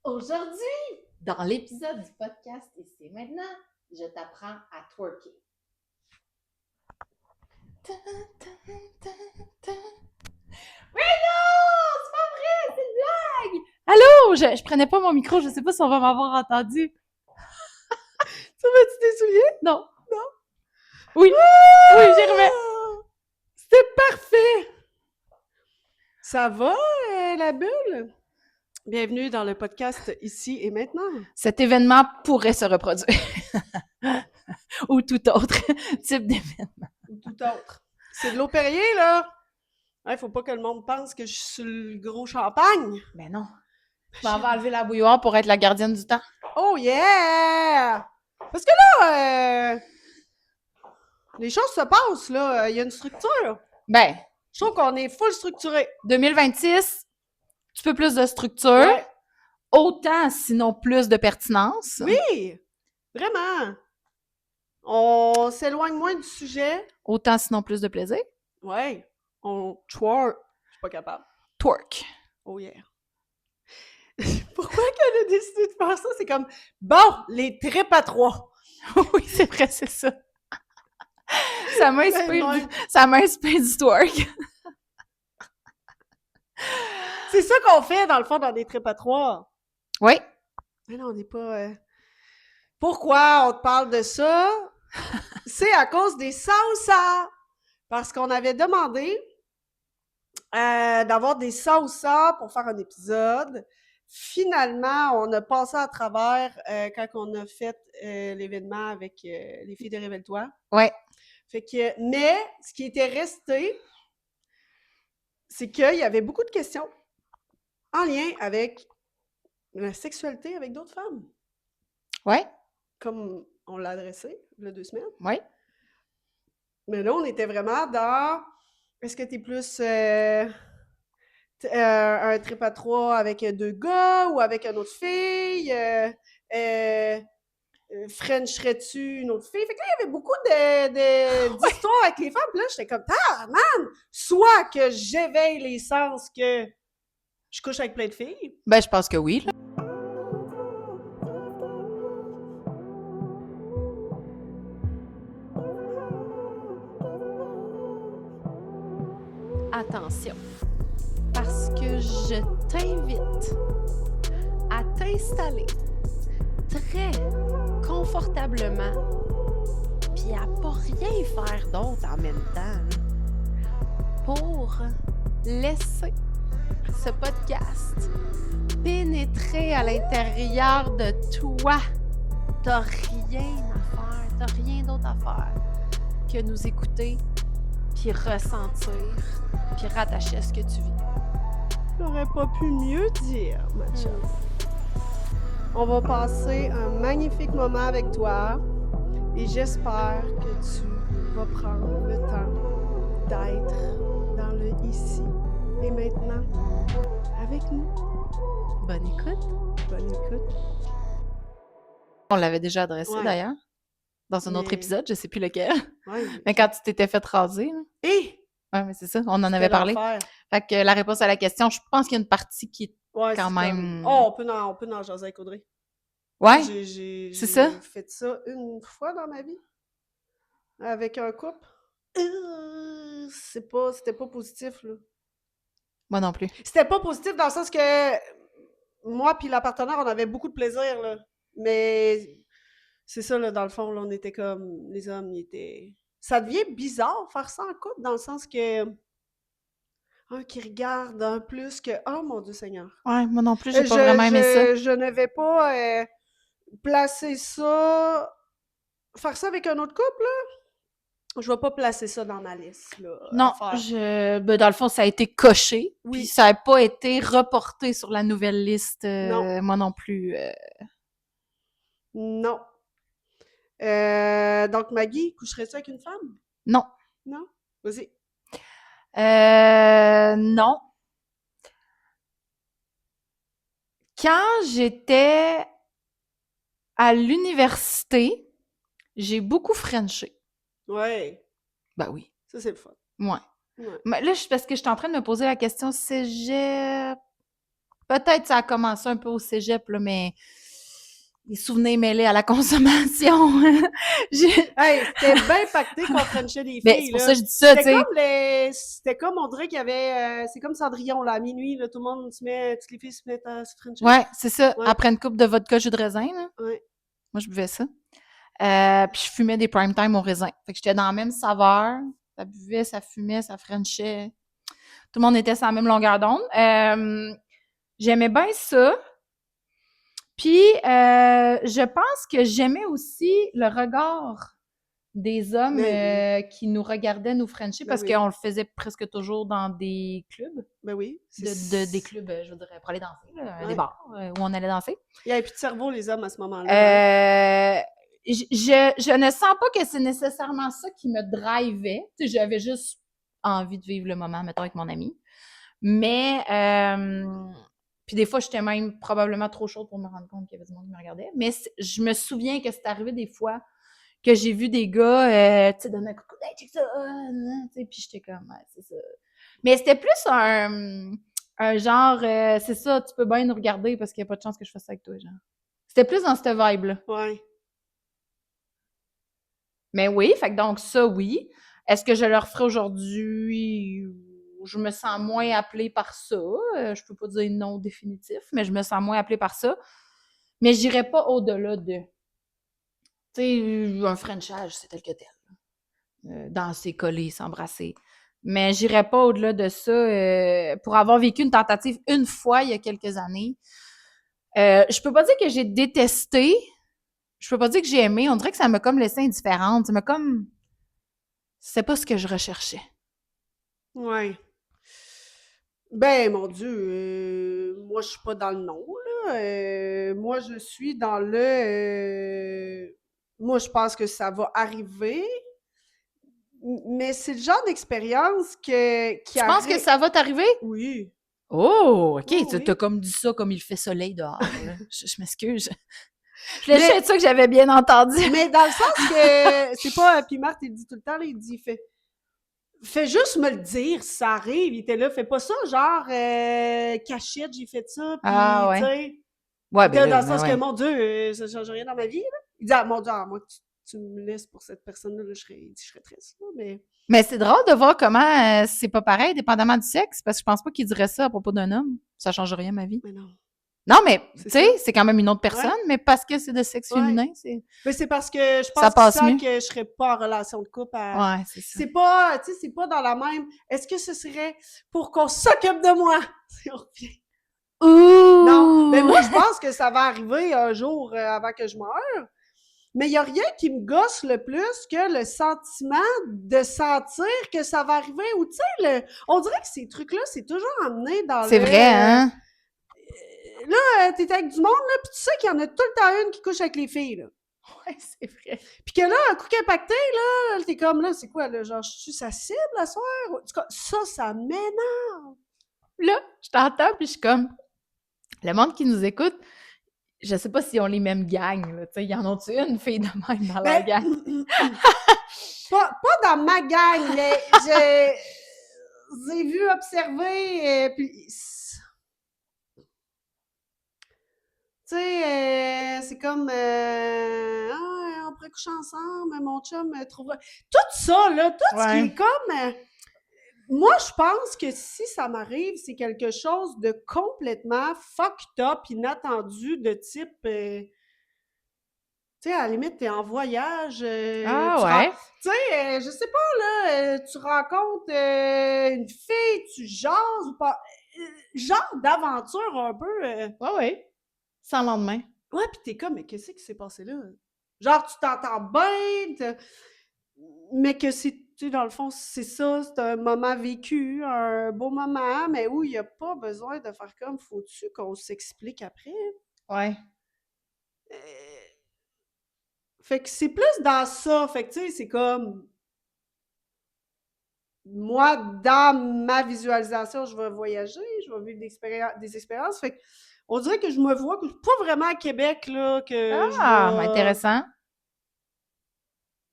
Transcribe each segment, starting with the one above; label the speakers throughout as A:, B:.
A: Aujourd'hui, dans l'épisode du podcast Ici et maintenant, je t'apprends à twerker. Mais non! C'est pas vrai! C'est une blague! Allô? Je prenais pas mon micro, je sais pas si on va m'avoir entendu.
B: Ça va-tu tes souliers?
A: Non.
B: Non?
A: Oui. Oui, j'y remets.
B: C'est parfait! Ça va, la bulle? Bienvenue dans le podcast Ici et maintenant.
A: Cet événement pourrait se reproduire. Ou tout autre type d'événement.
B: Ou tout autre. C'est de l'eau Perrier, là! Il faut pas que le monde pense que je suis sur le gros champagne.
A: Ben non. Je m'en vais enlever la bouilloire pour être la gardienne du temps.
B: Oh yeah! Parce que là, les choses se passent, là. Il y a une structure.
A: Ben,
B: Je trouve qu'on est full structuré.
A: 2026, tu peux plus de structure,
B: Ouais.
A: autant sinon plus de pertinence.
B: Oui! Vraiment! On s'éloigne moins du sujet.
A: Autant sinon plus de plaisir.
B: Ouais. On twerk. Je suis pas capable.
A: Twerk.
B: Oh yeah. Pourquoi qu'elle a décidé de faire ça? C'est comme, bon, les tripes à trois.
A: Oui, c'est vrai, c'est ça. Ça m'inspire
B: Ouais.
A: du twerk.
B: C'est ça qu'on fait, dans le fond, dans des tripes à trois.
A: Oui.
B: Mais non, on n'est pas... Pourquoi on te parle de ça? C'est à cause des salsas. Parce qu'on avait demandé d'avoir des salsas pour faire un épisode. Finalement, on a passé à travers quand on a fait l'événement avec les filles de Révèle-toi.
A: Ouais.
B: Fait que, mais ce qui était resté, c'est qu'il y avait beaucoup de questions en lien avec la sexualité avec d'autres femmes.
A: Ouais.
B: Comme on l'a adressé il y a 2 semaines.
A: Ouais.
B: Mais là, on était vraiment dans... Est-ce que t'es plus un trip à trois avec 2 gars ou avec une autre fille? Frencherais-tu une autre fille? Fait que là, il y avait beaucoup d'histoires avec les femmes. Puis là, j'étais comme, ah, man! Soit que j'éveille les sens que je couche avec plein de filles.
A: Ben, je pense que oui. Là. Attention, parce que je t'invite à t'installer très confortablement puis à pas rien faire d'autre en même temps là, pour laisser ce podcast pénétrer à l'intérieur de toi. T'as rien à faire, t'as rien d'autre à faire que nous écouter puis ressentir puis rattacher à ce que tu vis.
B: J'aurais pas pu mieux dire, ma chum. On va passer un magnifique moment avec toi et j'espère que tu vas prendre le temps d'être dans le ici et maintenant avec nous.
A: Bonne écoute.
B: Bonne écoute.
A: On l'avait déjà adressé
B: Ouais.
A: d'ailleurs dans un autre
B: Mais-
A: épisode, je sais plus lequel.
B: Ouais.
A: Mais quand tu t'étais fait raser, là.
B: Et
A: Ouais, mais c'est ça, on en avait parlé. Fait que la réponse à la question, je pense qu'il y a une partie qui est
B: Ouais,
A: quand
B: c'est
A: même...
B: comme... Oh, on peut en jaser avec Audrey.
A: Ouais,
B: J'ai
A: c'est ça.
B: fait ça une fois dans ma vie. Avec un couple. C'était pas positif, là.
A: Moi non plus.
B: C'était pas positif dans le sens que moi puis la partenaire, on avait beaucoup de plaisir, là. Mais c'est ça, là, dans le fond, là, on était comme... Les hommes, ils étaient... Ça devient bizarre faire ça en couple, dans le sens que... Un qui regarde, un plus que... Oh, mon Dieu Seigneur!
A: Ouais, moi non plus, j'ai pas vraiment aimé ça.
B: Je ne vais pas placer ça... Faire ça avec un autre couple, là? Je vais pas placer ça dans ma liste, là.
A: Non,
B: à faire.
A: ben, dans le fond, ça a été coché,
B: Oui.
A: puis ça a pas été reporté sur la nouvelle liste.
B: Non.
A: Moi non plus.
B: Non. Donc, Maggie, coucherais-tu avec une femme?
A: Non.
B: Non? Vas-y.
A: Non. Quand j'étais à l'université, j'ai beaucoup frenché.
B: Ouais.
A: Ben oui.
B: Ça, c'est le fun.
A: Ouais.
B: Ouais.
A: Mais là, parce que je suis en train de me poser la question cégep.
C: Peut-être ça a commencé un peu au cégep, là, mais les souvenirs mêlés à la consommation.
B: Hey, c'était bien pacté qu'on frenchait des
C: Mais c'est
B: filles,
C: pour
B: là.
C: ça que je dis ça, tu
B: C'était
C: sais.
B: comme on dirait qu'il y avait, c'est comme Cendrillon, là, à minuit, là, tout le monde toutes les filles se mettent à se frencher.
C: Ouais, c'est ça.
B: Ouais.
C: Après une coupe de vodka jus de raisin, là.
B: Ouais.
C: Moi, je buvais ça. Puis je fumais des prime time au raisin. Fait que j'étais dans la même saveur. Ça buvait, ça fumait, ça frenchait. Tout le monde était sur la même longueur d'onde. J'aimais bien ça. Puis, je pense que j'aimais aussi le regard des hommes
B: Ben
C: qui nous regardaient nous frencher
B: Ben
C: parce
B: oui.
C: qu'on le faisait presque toujours dans des clubs.
B: Ben oui.
C: Des clubs, je veux dire, pour aller danser, là,
B: Ouais.
C: des bars où on allait danser.
B: Il n'y avait plus de cerveau, les hommes, à ce moment-là.
C: Je ne sens pas que c'est nécessairement ça qui me drivait. Tu sais, j'avais juste envie de vivre le moment, mettons, avec mon ami. Mais, puis des fois, j'étais même probablement trop chaude pour me rendre compte qu'il y avait du monde qui me regardait. Mais je me souviens que c'est arrivé des fois que j'ai vu des gars, tu sais, donner un coucou, hey, check ça, tu sais, puis j'étais comme, ouais, c'est ça. Mais c'était plus un genre, c'est ça, tu peux bien nous regarder parce qu'il n'y a pas de chance que je fasse ça avec toi, genre. C'était plus dans cette vibe-là.
B: Ouais.
C: Mais oui, fait que donc ça, oui. Est-ce que je le referais aujourd'hui? Je me sens moins appelée par ça. Je peux pas dire non définitif, mais je me sens moins appelée par ça. Mais j'irais pas au-delà de... Tu sais, un Frenchage, c'est tel que tel. Danser, coller, s'embrasser. Mais j'irais pas au-delà de ça. Pour avoir vécu une tentative une fois il y a quelques années, je peux pas dire que j'ai détesté. Je peux pas dire que j'ai aimé. On dirait que ça m'a comme laissé indifférente. Ça m'a comme... C'est pas ce que je recherchais.
B: Ouais. Ben, mon Dieu, moi, je suis pas dans le non, là. Moi, je suis dans moi, je pense que ça va arriver, mais c'est le genre d'expérience qui
C: Tu penses que ça va t'arriver?
B: Oui.
C: Oh, OK.
B: Oh,
C: Tu
B: oui.
C: as comme dit ça comme il fait soleil dehors. Là. Je m'excuse. Je voulais juste être ça que j'avais bien entendu.
B: Mais dans le sens que c'est pas... Puis Marthe, il dit tout le temps, là, il dit, fais juste me le dire si ça arrive. Il était là, fais pas ça, genre, cachette, j'ai fait ça, puis,
C: ouais.
B: tu sais...
C: Ouais, ben
B: dans
C: là,
B: le sens
C: ouais.
B: que, mon Dieu, ça change rien dans ma vie, là. Il dit, ah, mon Dieu, moi, tu me laisses pour cette personne-là, là, je serais triste, là, mais...
C: Mais c'est drôle de voir comment c'est pas pareil, dépendamment du sexe, parce que je pense pas qu'il dirait ça à propos d'un homme. Ça change rien, ma vie.
B: Mais non.
C: Non, mais, tu
B: C'est
C: sais,
B: ça.
C: c'est quand même une autre personne,
B: Ouais.
C: mais parce que c'est de sexe
B: Ouais.
C: féminin, c'est...
B: Mais c'est parce que je
C: Ça
B: pense
C: passe
B: qu'il
C: mieux.
B: sent que je serais pas en relation de couple
C: Ouais, c'est ça.
B: C'est pas, tu sais, c'est pas dans la même... Est-ce que ce serait pour qu'on s'occupe de moi? On revient.
C: Ouh!
B: Non, mais moi, je pense que ça va arriver un jour avant que je meure. Mais il n'y a rien qui me gosse le plus que le sentiment de sentir que ça va arriver. Ou tu sais, on dirait que ces trucs-là, c'est toujours emmené dans
C: C'est vrai, hein?
B: Là, t'es avec du monde, là, puis tu sais qu'il y en a tout le temps une qui couche avec les filles, là.
C: Ouais, c'est vrai.
B: Puis que là, un coup impacté, là, t'es comme, là, c'est quoi, là, genre, je suis sa cible, la soir? En tout cas, ça m'énerve.
C: Là, je t'entends, puis je suis comme... Le monde qui nous écoute, je sais pas si on les mêmes gangs, là, tu sais, y en ont-tu une fille de même dans la gang?
B: pas dans ma gang, mais j'ai vu, observer, puis... Tu sais, c'est comme, on pourrait coucher ensemble, mon chum trouvera... Tout ça, là, tout ce qui est comme... moi, je pense que si ça m'arrive, c'est quelque chose de complètement fucked up, inattendu, de type... tu sais, à la limite, t'es en voyage. Tu sais, je sais pas, là, tu rencontres une fille, tu jases ou pas. Genre d'aventure un peu.
C: Ouais. Sans lendemain.
B: Ouais, pis t'es comme, mais qu'est-ce qui s'est passé là? Genre, tu t'entends bien, mais que c'est, tu sais, dans le fond, c'est ça, c'est un moment vécu, un beau moment, mais où il n'y a pas besoin de faire comme, faut-tu qu'on s'explique après?
C: Ouais.
B: Fait que c'est plus dans ça. Fait que, tu sais, c'est comme... Moi, dans ma visualisation, je vais voyager, je vais vivre des expériences. Fait que, on dirait que je me vois que je suis pas vraiment à Québec, là, que
C: mais intéressant.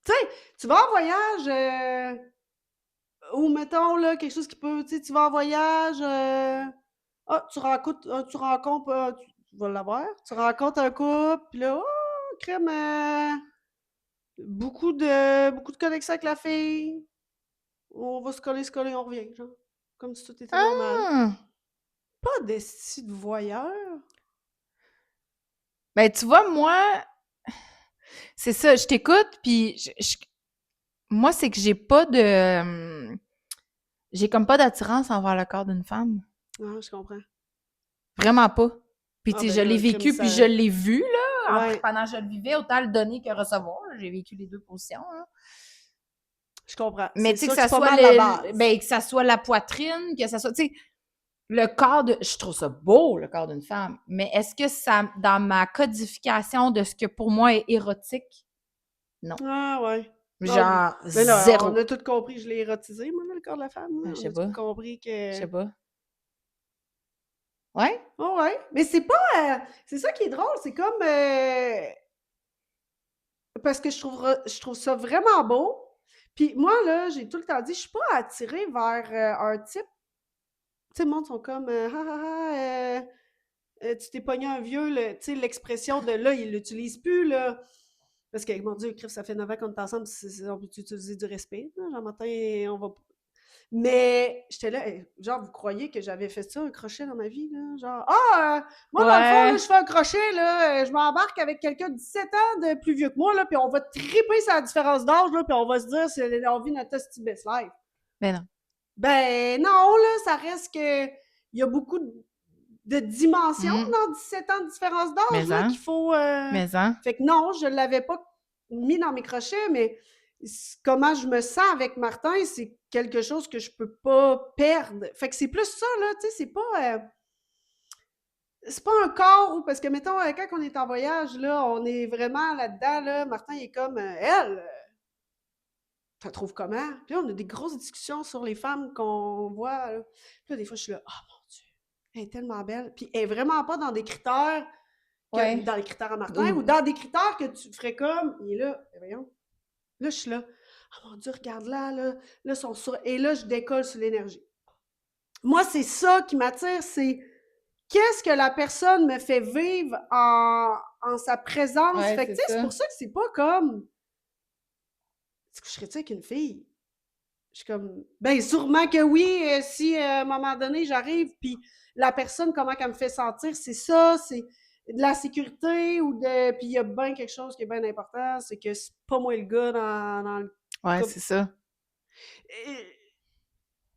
B: Tu sais, tu vas en voyage, ou mettons, là, quelque chose qui peut... Tu sais, tu vas en voyage... Ah, tu rencontres, tu vas l'avoir, tu rencontres un couple, puis là, oh, crème, beaucoup de connexions avec la fille. On va se coller, on revient, genre. Comme si tout était normal.
C: Ah!
B: Pas d'esti de voyeur.
C: Ben, tu vois, moi, c'est ça, je t'écoute, puis moi, c'est que j'ai comme pas d'attirance envers le corps d'une femme.
B: Ah, je comprends.
C: Vraiment pas. Puis,
B: Ah,
C: tu sais,
B: ben
C: je l'ai
B: là, crème,
C: vécu, puis
B: ça.
C: je l'ai vu, là,
B: Ouais,
C: pendant que je le vivais, autant le donner que recevoir. J'ai vécu les deux positions, là.
B: je comprends.
C: Mais
B: C'est
C: tu sais, que
B: sûr que
C: ça
B: c'est pas
C: soit
B: mal la base.
C: ben, que ça soit la poitrine, que ça soit, tu sais, le corps de, je trouve ça beau, le corps d'une femme. Mais est-ce que ça, dans ma codification de ce que pour moi est érotique? Non.
B: Ah, ouais. Non,
C: Genre,
B: mais là, on
C: zéro.
B: a tout compris, je l'ai érotisé, moi, là, le corps de la femme. Là.
C: Je
B: On
C: sais
B: a tout
C: pas.
B: compris
C: Je
B: que.
C: sais pas. Ouais?
B: Oh, ouais. Mais c'est pas. C'est ça qui est drôle, c'est comme. Parce que je trouve ça vraiment beau. Puis moi, là, j'ai tout le temps dit, je suis pas attirée vers un type. Tu sais, le monde sont comme. Ah, ah, ah, tu t'es pogné un vieux, tu sais, l'expression de là, il l'utilise plus, là. Parce que, mon Dieu, Criff, ça fait 9 ans qu'on est ensemble, on peut utiliser du respect, là, genre, matin, on va. Mais j'étais là, genre, vous croyez que j'avais fait ça, un crochet dans ma vie, là? Genre, moi, dans le fond, là,
C: Ouais.
B: je fais un crochet, là, je m'embarque avec quelqu'un de 17 ans de plus vieux que moi, là, puis on va triper sur la différence d'âge, là, puis on va se dire, on vit notre hostie best life.
C: Ben non.
B: Ben non, là, ça reste que il y a beaucoup de dimensions dans 17 ans de différence d'âge,
C: Mais
B: là,
C: hein.
B: qu'il faut.
C: Mais hein.
B: Fait que non, je l'avais pas mis dans mes crochets, mais comment je me sens avec Martin, c'est quelque chose que je peux pas perdre. Fait que c'est plus ça, là, tu sais, c'est pas un corps où, parce que, mettons, quand on est en voyage, là, on est vraiment là-dedans, là, Martin, il est comme, elle, tu la trouves comment? Puis là, on a des grosses discussions sur les femmes qu'on voit, là. Puis là, des fois, je suis là, oh mon Dieu, elle est tellement belle. Puis elle est vraiment pas dans des critères,
C: Ouais.
B: dans les critères à Martin, ou dans des critères que tu ferais comme, il est là, voyons. Là, je suis là, oh mon Dieu, regarde là, son sur. Et là, je décolle sur l'énergie. Moi, c'est ça qui m'attire, c'est qu'est-ce que la personne me fait vivre en sa présence.
C: Ouais,
B: Fait que, tu sais, c'est pour ça que c'est pas comme, tu coucherais-tu avec une fille? Je suis comme, ben sûrement que oui, si à un moment donné j'arrive, puis la personne, comment qu'elle me fait sentir, c'est ça, c'est de la sécurité ou de. Puis il y a bien quelque chose qui est bien important, c'est que c'est pas moi le gars dans le
C: Ouais,
B: couple.
C: c'est ça.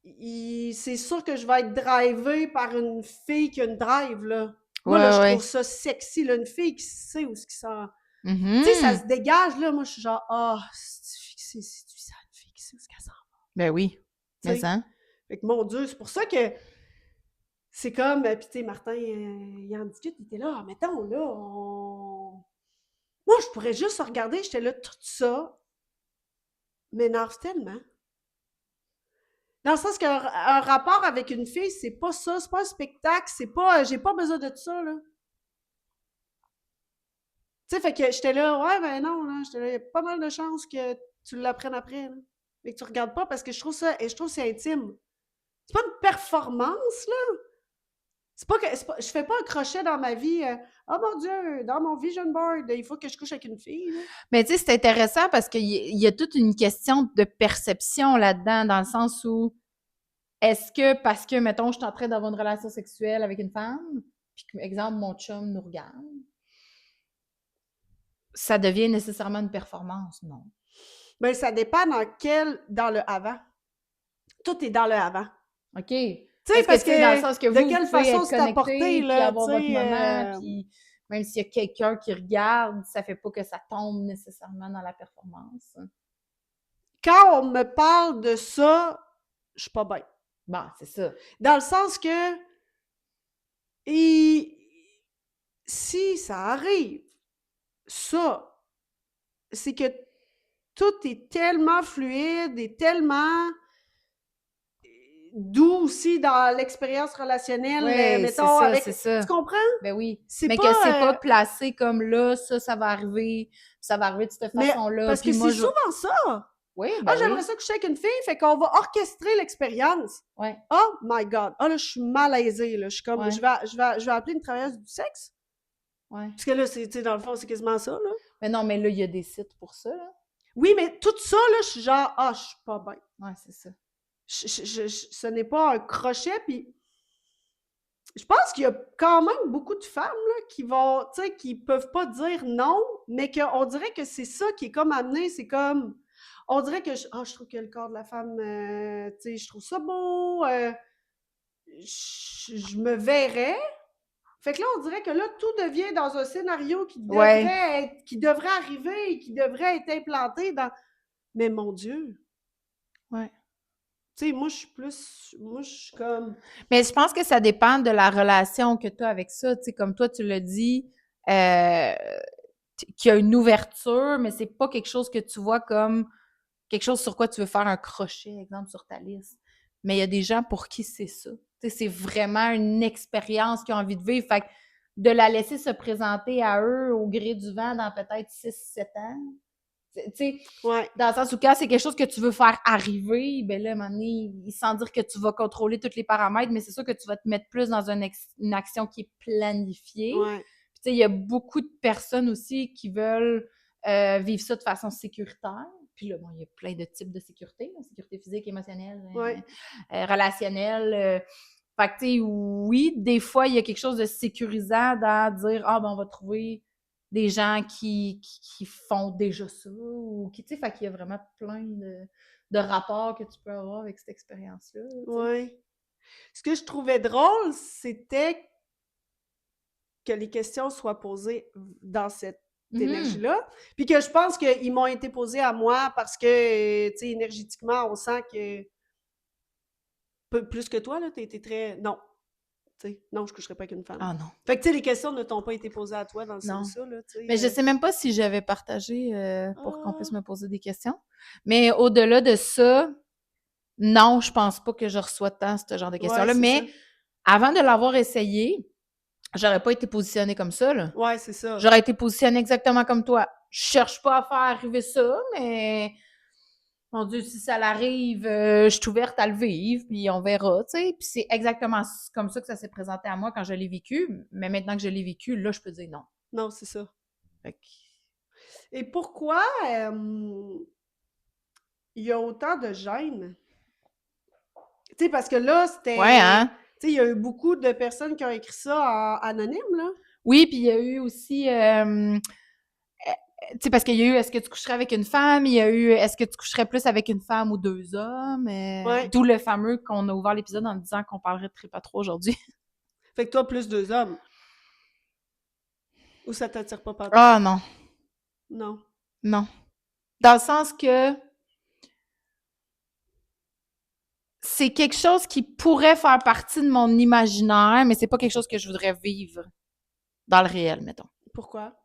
B: C'est sûr que je vais être drivée par une fille qui a une drive, là. Moi, là,
C: Ouais,
B: je
C: ouais.
B: trouve ça sexy, là, une fille qui sait où ce qui sort.
C: Mhm.
B: Tu sais, ça se dégage, là. Moi, je suis genre, c'est ça, une fille qui sait où ce qu'elle sort.
C: Ben oui.
B: Tu sais.
C: Mais hein.
B: Fait que, mon Dieu, c'est pour ça que c'est comme, puis tu sais, Martin, il en discute, il était là, mettons, là, moi, je pourrais juste regarder, j'étais là, tout ça m'énerve tellement. Dans le sens qu'un rapport avec une fille, c'est pas ça, c'est pas un spectacle, c'est pas, j'ai pas besoin de ça, là. Tu sais, fait que j'étais là, ouais, ben non, là, j'étais là, il y a pas mal de chances que tu l'apprennes après, là. Mais que tu regardes pas parce que je trouve ça, et je trouve que c'est intime. C'est pas une performance, là. Je fais pas un crochet dans ma vie. Oh mon Dieu, dans mon vision board, il faut que je couche avec une fille. Là.
C: Mais tu sais, c'est intéressant parce qu'il y a toute une question de perception là-dedans, dans le sens où est-ce que parce que, mettons, je suis en train d'avoir une relation sexuelle avec une femme, puis que, exemple, mon chum nous regarde, ça devient nécessairement une performance? Non.
B: Ben, ça dépend dans le avant. Tout est dans le avant.
C: OK.
B: Tu sais, parce que,
C: dans le sens que
B: de
C: vous
B: quelle
C: pouvez
B: façon
C: être
B: c'est
C: connecté,
B: apporté,
C: puis
B: là,
C: avoir
B: tu
C: votre
B: sais,
C: moment, puis même s'il y a quelqu'un qui regarde, ça fait pas que ça tombe nécessairement dans la performance.
B: Quand on me parle de ça, je suis pas bien.
C: Bon, c'est ça.
B: Dans le sens que, si ça arrive, ça, c'est que tout est tellement fluide et tellement doux aussi dans l'expérience relationnelle,
C: Oui,
B: mettons,
C: c'est
B: avec.
C: ça.
B: Tu comprends?
C: Ben oui.
B: C'est
C: Mais
B: pas,
C: que c'est pas placé comme là, ça va arriver, ça va arriver de cette
B: mais
C: façon-là.
B: parce que
C: Puis moi,
B: c'est souvent ça.
C: Oui,
B: Ah,
C: ben
B: j'aimerais
C: oui.
B: ça coucher avec une fille, fait qu'on va orchestrer l'expérience.
C: Ouais,
B: Oh my God! Ah là, je suis malaisée, là. Je suis comme,
C: ouais,
B: je vais appeler une travailleuse du sexe.
C: ouais.
B: Parce que là, tu sais, dans le fond, c'est quasiment ça, là.
C: Mais non, mais là, il y a des sites pour ça, là.
B: Oui, mais tout ça, là, je suis genre, ah, je suis pas bien.
C: Ouais, c'est ça.
B: Ce n'est pas un crochet, puis je pense qu'il y a quand même beaucoup de femmes, là, qui vont, tu sais, qui peuvent pas dire non, mais qu'on dirait que c'est ça qui est comme amené, c'est comme, on dirait que, je trouve que le corps de la femme, tu sais, je trouve ça beau, je me verrais. Fait que là, on dirait que là, tout devient dans un scénario
C: Ouais.
B: qui devrait arriver et qui devrait être implanté dans. Mais mon Dieu!
C: Ouais.
B: Tu sais, moi, je suis comme.
C: Mais je pense que ça dépend de la relation que tu as avec ça. Tu sais, comme toi, tu l'as dit, qu'il y a une ouverture, mais c'est pas quelque chose que tu vois comme quelque chose sur quoi tu veux faire un crochet, exemple, sur ta liste. Mais il y a des gens pour qui c'est ça. Tu sais, c'est vraiment une expérience qu'ils ont envie de vivre. Fait que de la laisser se présenter à eux au gré du vent dans peut-être 6-7 ans, tu sais,
B: Ouais.
C: dans le sens où quand c'est quelque chose que tu veux faire arriver, ben là, à un moment donné, sans dire que tu vas contrôler tous les paramètres, mais c'est sûr que tu vas te mettre plus dans une action qui est planifiée.
B: Ouais.
C: Puis, tu sais, il y a beaucoup de personnes aussi qui veulent vivre ça de façon sécuritaire. Puis là, bon, il y a plein de types de sécurité, là, sécurité physique, émotionnelle,
B: Ouais.
C: relationnelle. Fait que, tu sais, oui, des fois, il y a quelque chose de sécurisant dans dire, ah, ben, on va trouver des gens qui font déjà ça, ou qui, tu sais, fait qu'il y a vraiment plein de rapports que tu peux avoir avec cette expérience-là. Tu sais.
B: Ouais. Ce que je trouvais drôle, c'était que les questions soient posées dans cette
C: Mhm.
B: énergie-là. Puis que je pense qu'ils m'ont été posées à moi parce que, tu sais, énergétiquement, on sent que. Plus que toi, là, t'as été très. Non. Tu sais, non, je coucherai pas avec une femme.
C: Ah non,
B: Fait que, tu sais, les questions ne t'ont pas été posées à toi dans le
C: non.
B: sens ça, là, tu sais.
C: Mais je sais même pas si j'avais partagé pour qu'on
B: Ah,
C: puisse me poser des questions. Mais au-delà de ça, non, je pense pas que je reçois tant ce genre de
B: ouais,
C: questions-là.
B: c'est ça.
C: Mais avant de l'avoir essayé, j'aurais pas été positionnée comme ça, là.
B: Ouais, c'est ça.
C: J'aurais été positionnée exactement comme toi. Je cherche pas à faire arriver ça, mais mon Dieu, si ça l'arrive, je suis ouverte à le vivre, puis on verra, tu sais. Puis c'est exactement comme ça que ça s'est présenté à moi quand je l'ai vécu. Mais maintenant que je l'ai vécu, là, je peux dire non.
B: Non, c'est ça.
C: Fait que-
B: Et pourquoi il y a autant de gêne? Tu sais, parce que là, c'était.
C: Ouais, hein?
B: Tu sais, il y a eu beaucoup de personnes qui ont écrit ça en anonyme, là.
C: Oui, puis il y a eu aussi, tu sais, parce qu'il y a eu est-ce que tu coucherais avec une femme, il y a eu est-ce que tu coucherais plus avec une femme ou deux hommes,
B: Ouais.
C: d'où le fameux qu'on a ouvert l'épisode en disant qu'on parlerait de Tripa 3 aujourd'hui.
B: Fait que toi, plus deux hommes. Ou ça t'attire pas partout?
C: Ah non,
B: Non.
C: non. Dans le sens que c'est quelque chose qui pourrait faire partie de mon imaginaire, mais c'est pas quelque chose que je voudrais vivre dans le réel, mettons.
B: Pourquoi?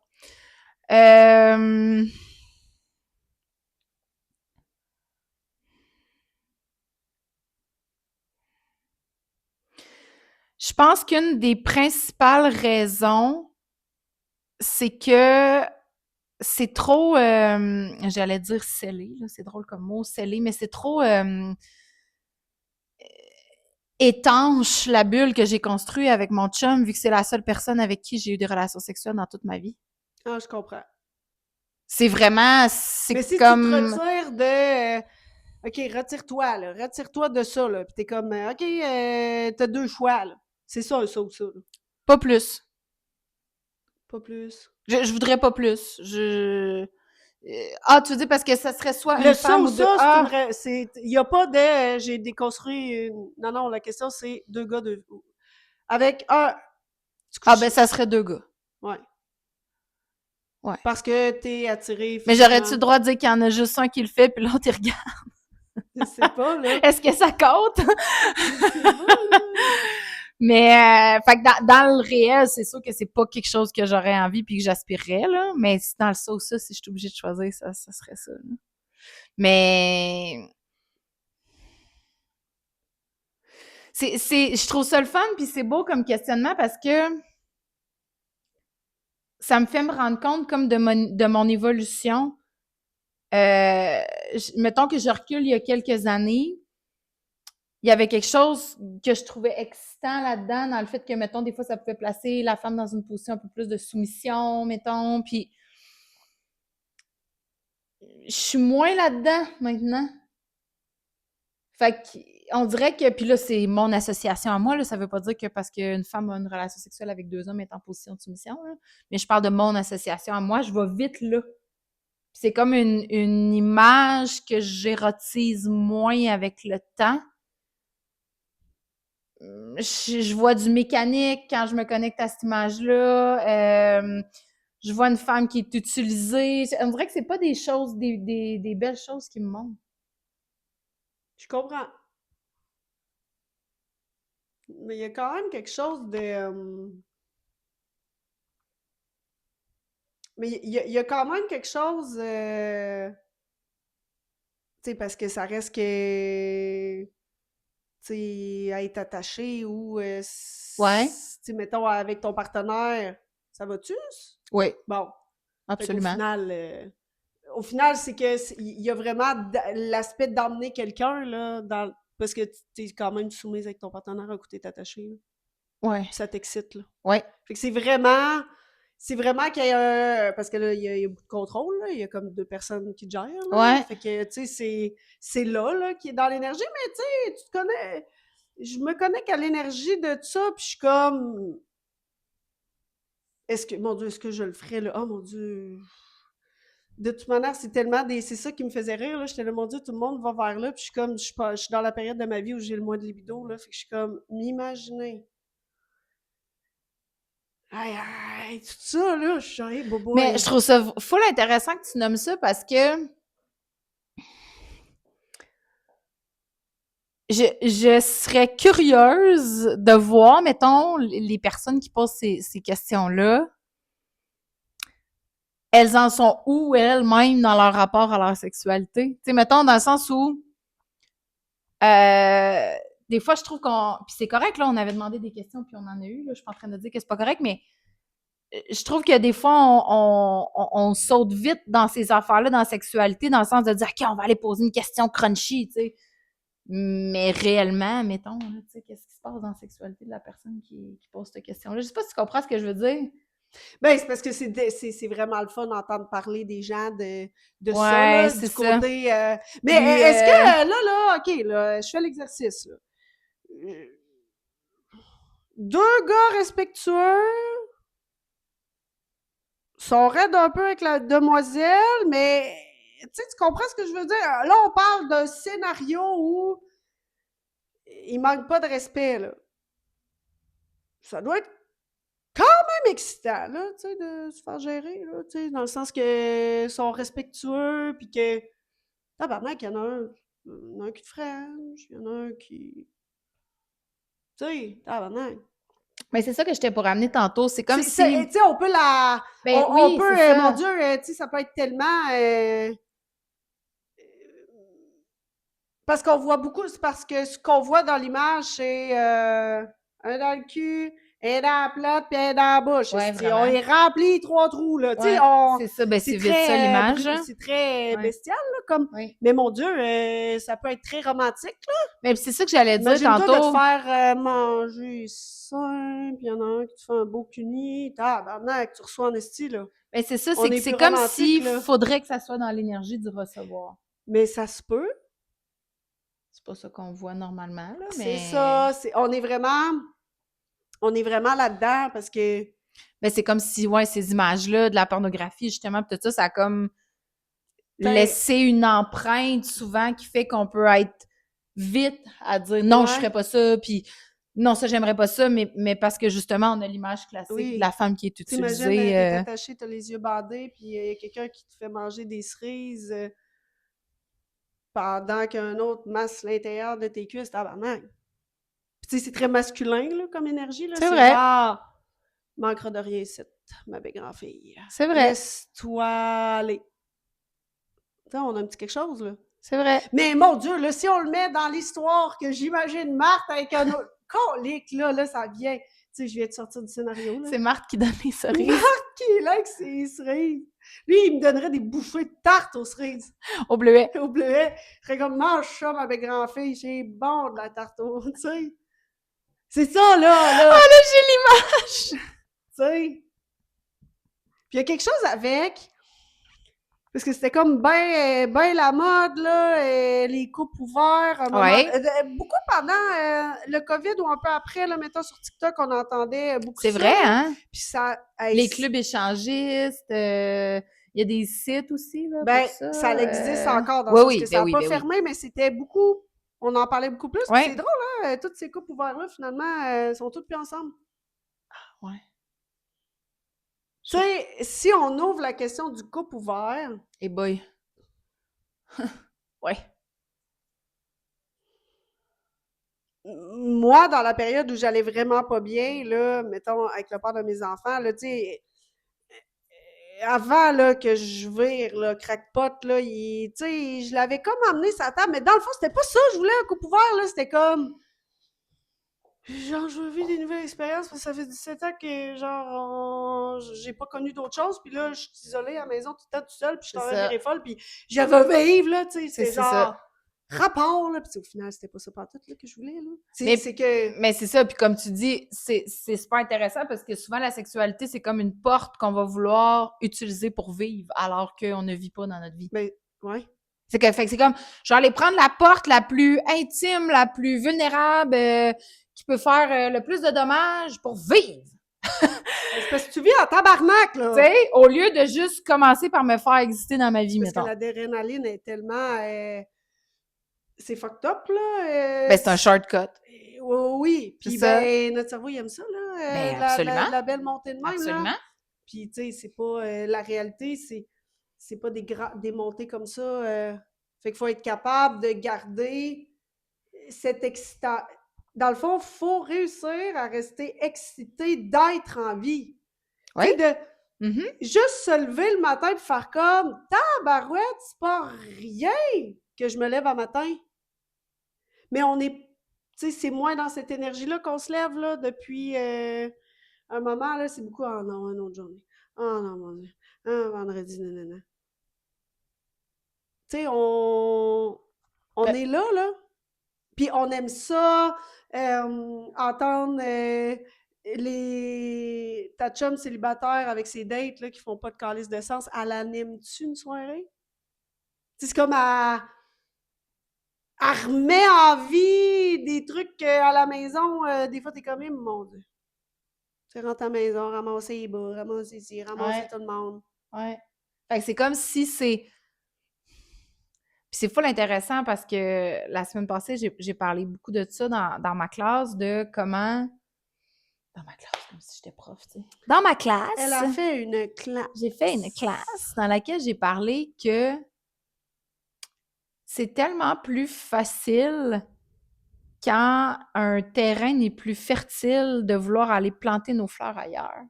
C: Je pense qu'une des principales raisons, c'est que c'est trop, j'allais dire scellé, là, c'est drôle comme mot, scellé, mais c'est trop étanche la bulle que j'ai construite avec mon chum, vu que c'est la seule personne avec qui j'ai eu des relations sexuelles dans toute ma vie.
B: Ah, je comprends.
C: C'est vraiment,
B: Mais
C: c'est
B: si
C: comme...
B: tu te retires de. OK, retire-toi, là. Retire-toi de ça, là. Puis t'es comme, OK, t'as deux choix, là. C'est ça ou ça, là.
C: Pas plus.
B: Pas plus.
C: Je voudrais pas plus. Ah, tu veux dire parce que ça serait soit
B: Le
C: une
B: ça
C: femme
B: ou
C: ou deux...
B: ça, c'est une
C: Ah!
B: il y a pas de j'ai déconstruit non, non, la question c'est deux gars, deux. Avec un.
C: Ah, ben ça serait deux gars.
B: Ouais.
C: Ouais.
B: Parce que t'es attiré
C: Mais
B: physiquement.
C: j'aurais-tu le droit de dire qu'il y en a juste un qui le fait, puis l'autre, il regarde?
B: Je sais pas, là.
C: Est-ce que ça compte?
B: Je sais pas, là.
C: Mais, fait que dans le réel, c'est sûr que c'est pas quelque chose que j'aurais envie puis que j'aspirerais, là. Mais dans le ça ou ça, si je suis obligée de choisir, ça serait ça, là. Mais, je trouve ça le fun puis c'est beau comme questionnement parce que ça me fait me rendre compte comme de mon évolution Mettons que je recule il y a quelques années, il y avait quelque chose que je trouvais excitant là-dedans, dans le fait que, mettons, des fois, ça pouvait placer la femme dans une position un peu plus de soumission, mettons, puis je suis moins là-dedans maintenant. Fait qu'on dirait que, puis là, c'est mon association à moi, là, ça veut pas dire que parce qu'une femme a une relation sexuelle avec 2 hommes, elle est en position de soumission, là, mais je parle de mon association à moi, je vais vite là. C'est comme une image que j'érotise moins avec le temps. Je vois du mécanique quand je me connecte à cette image-là. Je vois une femme qui est utilisée. On dirait que c'est pas des choses, des belles choses qui me montrent.
B: Je comprends. Mais il y a quand même quelque chose de... Mais il y a quand même quelque chose... Tu sais, parce que ça reste que... Tu sais, à être attaché ou...
C: Ouais.
B: Tu sais, mettons, avec ton partenaire, ça va-tu?
C: Oui,
B: Bon. Fait qu'au
C: absolument.
B: final, c'est que il y a vraiment l'aspect d'emmener quelqu'un, là, parce que tu es quand même soumise avec ton partenaire à côté attaché, là.
C: Ouais.
B: Puis ça t'excite, là.
C: Ouais.
B: Fait que c'est vraiment qu'il y a parce que là, il y a beaucoup de contrôle, là. Il y a comme 2 personnes qui te gèrent, là.
C: Ouais.
B: Fait que, tu sais, c'est là, qui est dans l'énergie, mais tu sais, tu te connais... Je me connecte à l'énergie de ça, puis je suis comme... Mon Dieu, est-ce que je le ferais, là? Oh mon Dieu! De toute manière, c'est ça qui me faisait rire, là. J'étais là, mon Dieu, tout le monde va vers là, puis je suis comme, je suis dans la période de ma vie où j'ai le moins de libido, là. Fait que je suis comme, m'imaginer. Aïe, aïe, tout ça, là, je suis genre, hey,
C: Mais je trouve ça full intéressant que tu nommes ça parce que je serais curieuse de voir, mettons, les personnes qui posent ces questions-là, elles en sont où elles-mêmes dans leur rapport à leur sexualité? Tu sais, mettons, dans le sens où des fois, je trouve qu'on... Puis c'est correct, là, on avait demandé des questions, puis on en a eu, là, je suis pas en train de dire que c'est pas correct, mais je trouve que des fois, on saute vite dans ces affaires-là, dans la sexualité, dans le sens de dire, OK, on va aller poser une question crunchy, tu sais. Mais réellement, mettons, là, tu sais, qu'est-ce qui se passe dans la sexualité de la personne qui pose cette question-là? Je sais pas si tu comprends ce que je veux dire.
B: Ben, c'est parce que c'est vraiment le fun d'entendre parler des gens de ça,
C: Ouais,
B: là,
C: c'est
B: du
C: ça.
B: côté... Mais
C: Plus,
B: est-ce que, là, OK, là, je fais l'exercice, là. 2 gars respectueux sont raides un peu avec la demoiselle, mais tu sais, tu comprends ce que je veux dire? Là, on parle d'un scénario où il manque pas de respect, là. Ça doit être quand même excitant, là, tu sais, de se faire gérer, là, tu sais, dans le sens que sont respectueux, puis que, tabarnak, il y en a un qui te french, il y en a un qui... Tu sais, tabarnak.
C: mais c'est ça que j'étais pour amener tantôt. C'est comme
B: Tu sais,
C: si...
B: on peut la...
C: Ben
B: on
C: oui,
B: peut,
C: c'est
B: mon
C: ça.
B: Dieu, tu sais, ça peut être tellement... parce qu'on voit beaucoup, c'est parce que ce qu'on voit dans l'image, c'est un dans le cul, un dans la plate, puis un dans la bouche.
C: Ouais,
B: On
C: vraiment.
B: est rempli 3 trous, là. Tu sais,
C: Ouais, c'est ça. Ben c'est vite ça, l'image.
B: c'est très
C: Ouais.
B: bestial, là, comme...
C: Oui.
B: Mais mon Dieu, ça peut être très romantique, là.
C: Mais c'est ça que j'allais dire
B: Imagine-toi de te
C: tantôt.
B: faire manger ça, puis il y en a un qui te fait un beau cuni. Tabarnak, tu reçois en esti, là.
C: Ben c'est ça,
B: On est
C: c'est
B: plus
C: comme
B: romantique,
C: s'il
B: là.
C: faudrait que ça soit dans l'énergie du recevoir.
B: Mais ça se peut.
C: C'est pas ça qu'on voit normalement, là,
B: C'est
C: mais...
B: ça. On est vraiment là-dedans parce que...
C: Ben c'est comme si, ouais, ces images-là, de la pornographie, justement, pis tout ça, ça a comme
B: Ben,
C: laissé une empreinte souvent qui fait qu'on peut être vite à dire non, je
B: ouais,
C: ferais pas ça, puis non, ça, j'aimerais pas ça, mais parce que justement, on a l'image classique de
B: oui.
C: la femme qui est
B: T'imagines,
C: utilisée.
B: t'es attaché, t'as les yeux bandés, puis il y a quelqu'un qui te fait manger des cerises pendant qu'un autre masse l'intérieur de tes cuisses, tabarnak. Puis tu sais, c'est très masculin, là, comme énergie, là.
C: C'est
B: C'est
C: vrai.
B: genre, manquera de rien ici, ma belle grand-fille.
C: C'est vrai.
B: Laisse-toi aller. Tu sais, on a un petit quelque chose, là.
C: C'est vrai.
B: Mais mon Dieu, là, si on le met dans l'histoire que j'imagine Marthe avec un autre colique, là, ça vient. sais, je viens de sortir du scénario, là.
C: C'est Marthe qui donne les cerises.
B: Marthe qui est là avec ses cerises. Lui, il me donnerait des bouchées de tarte aux cerises.
C: Au bleuet.
B: Au bleuet. Je serais comme, mange ça, ma belle grand-fille, c'est bon de la tarte au, tu sais. C'est ça, là.
C: Ah, là, j'ai l'image!
B: Tu sais. Puis il y a quelque chose avec, parce que c'était comme ben la mode, là, les coupes ouverts, beaucoup pendant le COVID ou un peu après, là, mettons sur TikTok, on entendait beaucoup
C: C'est
B: ça.
C: vrai, hein?
B: Puis ça...
C: Les clubs échangistes, il y a des sites aussi, là,
B: Ben,
C: pour ça.
B: ça existe encore, dans
C: Oui,
B: le sens
C: oui,
B: que ça n'a
C: ben
B: pas
C: oui, ben oui.
B: fermé, mais c'était beaucoup... On en parlait beaucoup plus. Puis
C: Ouais.
B: c'est drôle, hein? Toutes ces coupes ouvertes-là, finalement, sont toutes plus ensemble.
C: Ouais.
B: Tu sais, si on ouvre la question du couple ouvert...
C: Eh boy. Ouais.
B: Moi, dans la période où j'allais vraiment pas bien, là, mettons, avec le père de mes enfants, là, tu sais, avant, là, que je vire, là, crackpot, là, tu sais, je l'avais comme emmené sa table, mais dans le fond, c'était pas ça, je voulais un couple ouvert, là, c'était comme... Genre, je veux vivre des nouvelles expériences, parce que ça fait 17 ans que, genre, j'ai pas connu d'autre chose, puis là, je suis isolée à la maison tout le temps, tout seul, puis je suis en train de virer folle, puis je veux vivre, là, tu sais, c'est genre...
C: ça.
B: Rapport, là, puis au final, c'était pas ça pantoute, là, que je voulais, là.
C: Mais c'est ça, puis comme tu dis, c'est super intéressant parce que souvent, la sexualité, c'est comme une porte qu'on va vouloir utiliser pour vivre, alors qu'on ne vit pas dans notre vie.
B: Ben, ouais.
C: Fait que c'est comme, je vais aller prendre la porte la plus intime, la plus vulnérable, qui peut faire le plus de dommages pour vivre.
B: C'est parce que tu vis en tabarnak, là!
C: Tu sais, au lieu de juste commencer par me faire exister dans ma vie,
B: Parce
C: mettons.
B: que l'adrénaline est tellement... c'est fucked up, là.
C: Ben, c'est un shortcut.
B: Oui, puis ben, notre cerveau, il aime ça, là.
C: Ben, absolument.
B: La belle montée de même,
C: Absolument.
B: là. Puis, tu sais, c'est pas... la réalité, c'est pas des montées comme ça. Fait qu'il faut être capable de garder cette excitation. Dans le fond, il faut réussir à rester excité d'être en vie.
C: Oui.
B: Tu sais, juste se lever le matin et faire comme tabarouette, c'est pas rien que je me lève un matin. Mais on est, tu sais, c'est moins dans cette énergie-là qu'on se lève, là, depuis un moment, là, c'est beaucoup, ah non, une autre journée. Ah non, mon Dieu. Ah, vendredi, nanana. Tu sais, on est là, là. Puis on aime ça, entendre ta chum célibataire avec ses dates là, qui font pas de calice de sens. Elle anime-tu une soirée? C'est comme elle remet en vie des trucs à la maison. Des fois, t'es comme, mon Dieu. Tu rentres à la maison, ramasser les bas, ramasser ici, ramasser tout le monde.
C: Ouais. Fait que c'est comme si c'est... Puis c'est full intéressant parce que la semaine passée, j'ai parlé beaucoup de ça dans ma classe, de comment... Dans ma classe, comme si j'étais prof, tu sais. Dans ma classe!
B: Elle a fait une classe.
C: J'ai fait une classe dans laquelle j'ai parlé que c'est tellement plus facile quand un terrain n'est plus fertile de vouloir aller planter nos fleurs ailleurs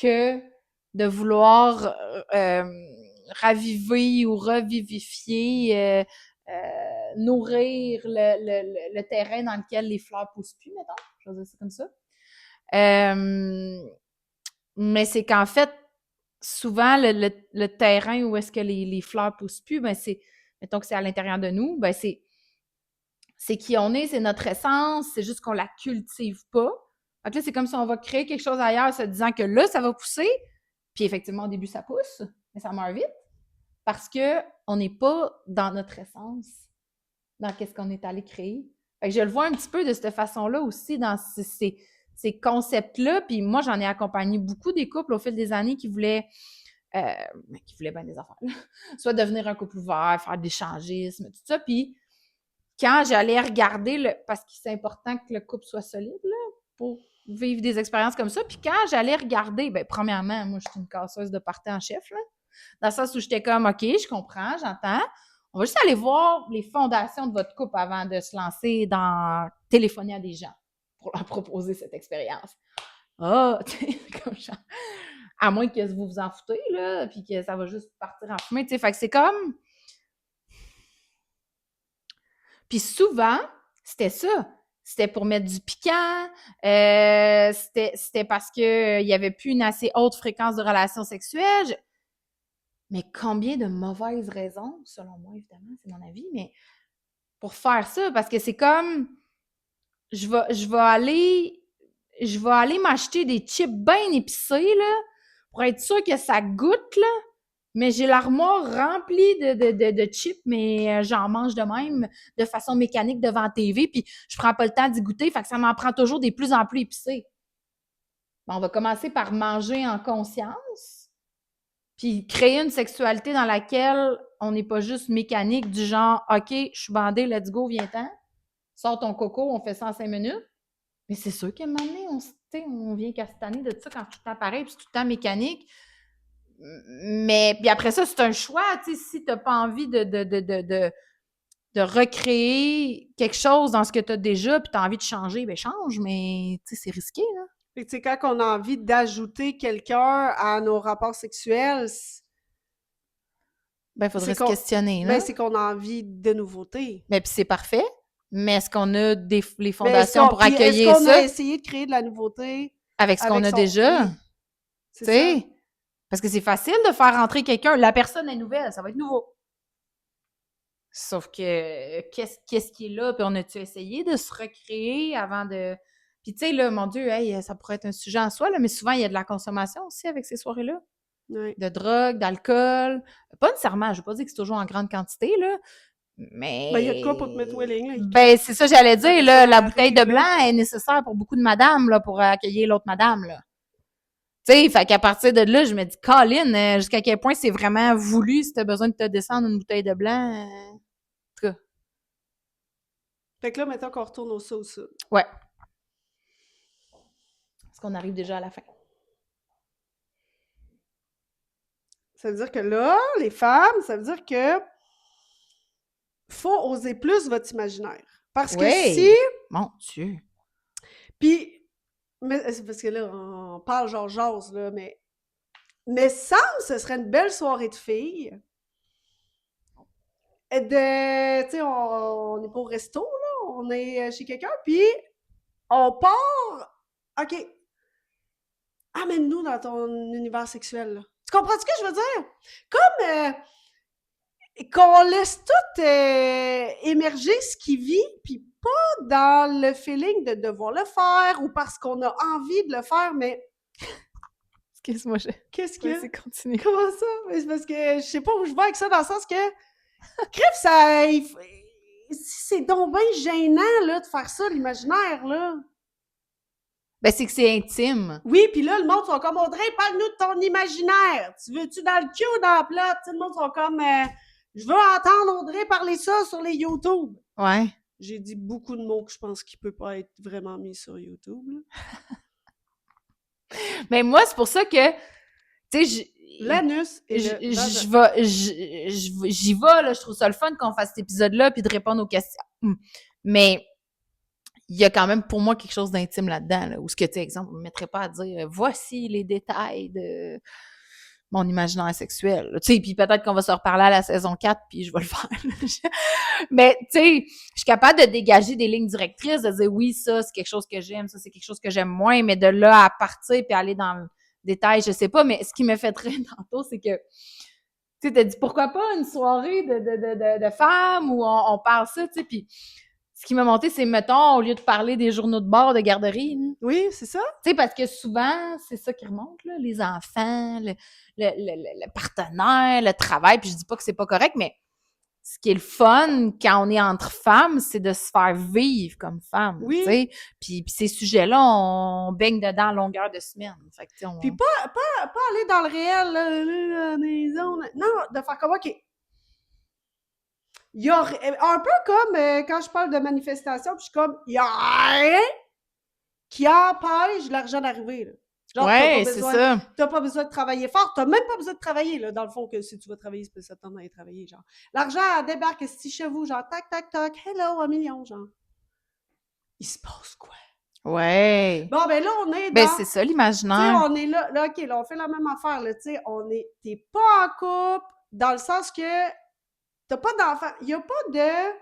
C: que de vouloir raviver ou revivifier, nourrir le terrain dans lequel les fleurs poussent plus, mettons. Je vais dire ça comme ça. Mais c'est qu'en fait, souvent, le terrain où est-ce que les fleurs poussent plus, ben c'est, mettons que c'est à l'intérieur de nous, ben c'est qui on est, c'est notre essence, c'est juste qu'on la cultive pas. Fait que là, c'est comme si on va créer quelque chose ailleurs se disant que là, ça va pousser, puis effectivement, au début, ça pousse, mais ça meurt vite, parce que on n'est pas dans notre essence, dans qu'est-ce qu'on est allé créer. Fait que je le vois un petit peu de cette façon-là aussi, dans ces concepts-là, puis moi, j'en ai accompagné beaucoup des couples au fil des années qui voulaient bien des affaires, soit devenir un couple ouvert, faire de l'échangisme, tout ça, puis quand j'allais regarder, parce que c'est important que le couple soit solide, là, pour vivre des expériences comme ça, puis quand j'allais regarder, ben premièrement, moi, je suis une casseuse de party en chef, là, dans le sens où j'étais comme, OK, je comprends, j'entends, on va juste aller voir les fondations de votre couple avant de se lancer dans téléphoner à des gens pour leur proposer cette expérience. Ah, comme ça. À moins que vous vous en foutez, là, puis que ça va juste partir en fumée, tu sais. Fait que c'est comme... Puis souvent, c'était ça. c'était pour mettre du piquant, c'était parce que il y avait plus une assez haute fréquence de relations sexuelles. Mais combien de mauvaises raisons, selon moi, évidemment, c'est mon avis, mais pour faire ça, parce que c'est comme, je vais aller m'acheter des chips bien épicés, là, pour être sûre que ça goûte, là, mais j'ai l'armoire remplie de chips, mais j'en mange de même, de façon mécanique devant la TV, puis je prends pas le temps d'y goûter, fait que ça m'en prend toujours des plus en plus épicés. Bon, on va commencer par manger en conscience, puis créer une sexualité dans laquelle on n'est pas juste mécanique, du genre, OK, je suis bandée, let's go, viens-t'en. Sors ton coco, on fait ça en 5 minutes. Mais c'est sûr qu'à un moment donné, on vient castaner de ça quand tout le temps pareil, puis c'est tout le temps mécanique. Mais puis après ça, c'est un choix, tu sais, si t'as pas envie de recréer quelque chose dans ce que tu as déjà, puis tu as envie de changer, ben change, mais tu sais, c'est risqué, là.
B: Fait que, tu sais, quand on a envie d'ajouter quelqu'un à nos rapports sexuels,
C: Ben, il faudrait
B: c'est
C: se questionner, là.
B: ben, c'est qu'on a envie de nouveautés.
C: Mais puis c'est parfait, mais est-ce qu'on a les
B: Mais
C: fondations pour accueillir
B: est-ce qu'on a
C: ça
B: essayé de créer de la nouveauté
C: avec ce qu'on
B: avec
C: a
B: son...
C: déjà?
B: Oui,
C: Tu
B: c'est ça.
C: sais? Parce que c'est facile de faire rentrer quelqu'un. La personne est nouvelle, ça va être nouveau. Sauf que, qu'est-ce qui est là? Puis on a-tu essayé de se recréer avant de... Puis tu sais, là, mon Dieu, hey, ça pourrait être un sujet en soi, là, mais souvent, il y a de la consommation aussi avec ces soirées-là.
B: Ouais.
C: De drogue, d'alcool. Pas nécessairement, je veux pas dire que c'est toujours en grande quantité, là,
B: Ben, il y a de quoi pour te mettre
C: mais...
B: willing, là.
C: Ben, c'est ça, j'allais dire,
B: Ça
C: là, la
B: arrive,
C: bouteille de
B: là.
C: blanc est nécessaire pour beaucoup de madames, là, pour accueillir l'autre madame, là. Tu sais, fait qu'à partir de là, je me dis, Colin, jusqu'à quel point c'est vraiment voulu si t'as besoin de te descendre une bouteille de blanc. En tout cas,
B: Fait que là, mettons qu'on retourne au ça ou ça.
C: ouais. Parce qu'on arrive déjà à la fin.
B: Ça veut dire que là, les femmes, ça veut dire que faut oser plus votre imaginaire. Parce que
C: Oui.
B: si...
C: Mon Dieu.
B: Puis, mais c'est parce que là, on parle genre jase, là, mais semble ce serait une belle soirée de filles. Tu sais, on est pas au resto, là, on est chez quelqu'un, puis on part... OK, amène-nous dans ton univers sexuel, là. Tu comprends ce que je veux dire? Comme qu'on laisse tout émerger ce qui vit, puis pas dans le feeling de devoir le faire ou parce qu'on a envie de le faire, mais
C: Excuse-moi,
B: qu'est-ce que...
C: Vas-y, continue.
B: Comment ça? Mais c'est parce que je sais pas où je vais avec ça, dans le sens que... Crève, ça... C'est donc bien gênant, là, de faire ça, l'imaginaire, là.
C: Ben, c'est que c'est intime.
B: Oui, puis là, le monde sont comme, Audrey, parle-nous de ton imaginaire. Tu veux-tu dans le cul ou dans la plate? Tu sais, le monde sont comme, je veux entendre Audrey parler ça sur les YouTube.
C: Ouais.
B: J'ai dit beaucoup de mots que je pense qu'il peut pas être vraiment mis sur YouTube, là.
C: Mais moi, c'est pour ça que, tu sais,
B: L'anus et
C: j'y vais, là, je trouve ça le fun qu'on fasse cet épisode-là puis de répondre aux questions. Mais il y a quand même pour moi quelque chose d'intime là-dedans, là, où ce que, tu sais, exemple, on ne me mettrait pas à dire voici les détails de mon imaginaire sexuel. Tu sais, puis peut-être qu'on va se reparler à la saison 4 puis je vais le faire. Mais, tu sais, je suis capable de dégager des lignes directrices, de dire oui, ça, c'est quelque chose que j'aime, ça, c'est quelque chose que j'aime moins, mais de là à partir puis aller dans le détail, je sais pas, mais ce qui me fait très tantôt, c'est que tu sais, t'as dit pourquoi pas une soirée de femmes où on parle ça, tu sais, puis ce qui m'a monté, c'est, mettons, au lieu de parler des journaux de bord de garderie, là.
B: Oui, c'est ça.
C: Tu sais, parce que souvent, c'est ça qui remonte, là, les enfants, le partenaire, le travail, puis je dis pas que c'est pas correct, mais ce qui est le fun quand on est entre femmes, c'est de se faire vivre comme femme,
B: Oui.
C: tu sais. Puis ces sujets-là, on baigne dedans à longueur de semaine. Fait que, tu sais,
B: Puis pas aller dans le réel, là, la maison. Non, de faire comme, OK. Il y a un peu comme quand je parle de manifestation, puis je suis comme, il y a rien qui empêche l'argent d'arriver, là. Genre,
C: ouais, c'est ça.
B: T'as pas besoin de travailler fort. T'as même pas besoin de travailler, là, dans le fond, que si tu vas travailler, c'est pas ça d'aller travailler, genre. L'argent, elle débarque si chez vous, genre, tac, tac, tac, hello, 1 million, genre. Il se passe quoi?
C: Ouais.
B: Bon, ben là, on est dans...
C: Ben, c'est ça,
B: Tu sais,
C: l'imaginaire.
B: on est là, OK, là, on fait la même affaire, là, tu sais, t'es pas en couple, dans le sens que t'as pas d'enfant. Il y a pas de...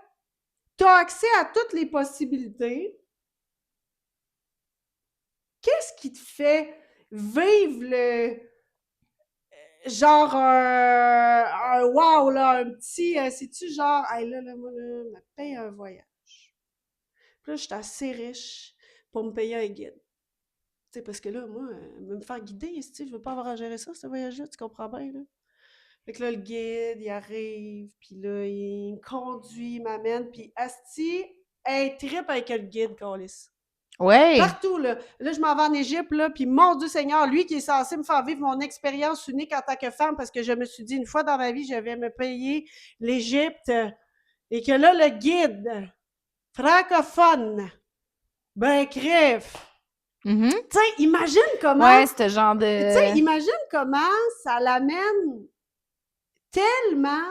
B: T'as accès à toutes les possibilités. qui te fait vivre genre un wow, là, un petit, c'est-tu genre, hey, là, moi, là, me paye un voyage. Puis là, je suis assez riche pour me payer un guide. Tu sais, parce que là, moi, me faire guider, je veux pas avoir à gérer ça, ce voyage-là, tu comprends bien, là. Fait que là, le guide, il arrive, puis là, il me conduit, il m'amène, puis asti, elle trippe avec le guide, câlisse.
C: Ouais.
B: Partout, là. Là, je m'en vais en Égypte, là, puis mon Dieu Seigneur, lui qui est censé me faire vivre mon expérience unique en tant que femme, parce que je me suis dit, une fois dans ma vie, je vais me payer l'Égypte, et que là, le guide francophone, ben, crève.
C: Mhm.
B: Tu sais, imagine comment...
C: Ouais, c'était genre
B: Tu sais,
C: de...
B: imagine comment ça l'amène tellement...